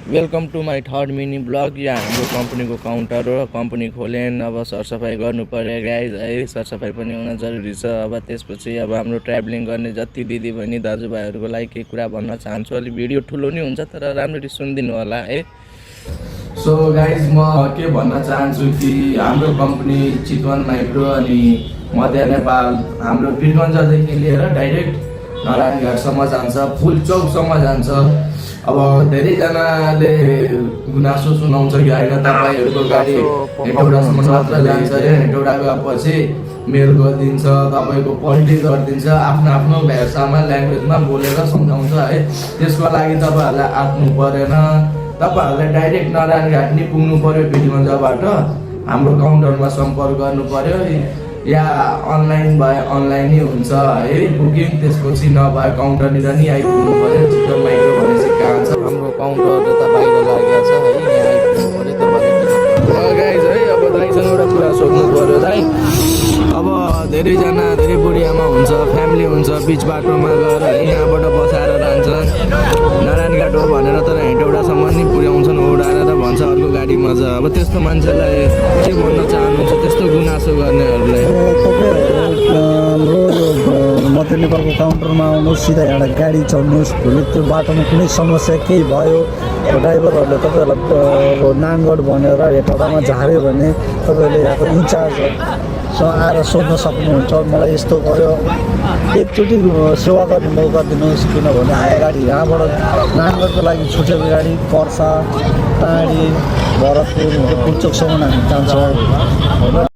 Welcome to my third mini blog. यहाँ हाम्रो कम्पनीको काउन्टर हो। कम्पनी खोलेन, अब सरसफाइ गर्नु पर्यो गाइज है। सरसफाइ पनि हुन जरुरी छ। अब त्यसपछि अब हाम्रो ट्राभलिङ गर्ने जति दिदी बहिनी दाजुभाइहरूको लागि केही कुरा भन्न चाहन्छु। अलि भिडियो ठुलो नै हुन्छ तर राम्ररी सुनिदिनु होला है। सो गाइज म के भन्न चाहन्छु कि हाम्रो कम्पनी चितवन माइक्रो अनि मध्य नेपाल हाम्रो वीरगञ्जदेखि लिएर डाइरेक्ट नारायणघाटसम्म जान्छ, फुलचौकसम्म जान्छ। अब धेरैजनाले गुनासो सुनाउँछ कि होइन तपाईँहरूको गाडी हेटौडासम्म मात्र जान्छ अरे, हेटौडा गएपछि मेल गरिदिन्छ, तपाईँको पल्टी गरिदिन्छ, आफ्नो आफ्नो भाषामा ल्याङ्ग्वेजमा बोलेर सम्झाउँछ है। त्यसको लागि तपाईँहरूलाई आत्नु परेन, तपाईँहरूले डाइरेक्ट नारायणघाट नि पुग्नु पर्यो वीरगञ्जबाट। हाम्रो काउन्टरमा सम्पर्क गर्नु पर्यो या अनलाइन भए अनलाइनै हुन्छ है बुकिङ। त्यसपछि नभए काउन्टरनिर नि आइपुग्नु पर्यो। चितवन माइक्रो भनेपछि कहाँ छ हाम्रो काउन्टर त बाहिर लागेको छ है, यहाँ आइपुग्नु पर्यो तपाईँले गाइज है। अब दाइसँग एउटा कुरा सोध्नु पर्यो दाइ। अब धेरैजना धेरै बुढी आमा हुन्छ, फ्यामिली हुन्छ, बिच बाटोमा गएर यहाँबाट बसाएर जान्छ नारायणघाट हो भनेर, तर हेटौडासम्म नि पुर्याउँछन् उडाएर भन्छ अर्को गाडीमा छ। अब त्यस्तो मान्छेलाई के भन्न चाहनुहुन्छ त्यस्तो गुनासो गर्नेहरूलाई? हाम्रो मध्य नेपालको काउन्टरमा आउनुहोस्, सिधा एउटा गाडी चढ्नुहोस्। भोलि त्यो बाटोमा कुनै समस्या केही भयो ड्राइभरहरूले तपाईँहरूलाई नानगढ भनेर हेटौडामा झार्यो भने तपाईँहरूले यहाँको इन्चार्जसँग आएर सोध्न सक्नुहुन्छ। मलाई यस्तो भयो, एकचोटि सेवा गर्ने मौका दिनुहोस्। किनभने हाम्रो गाडी यहाँबाट नानगढको लागि छुटेको गाडी पर्सा, टाढी, भरतपुर, फुलचोकसम्म हामी जान्छ।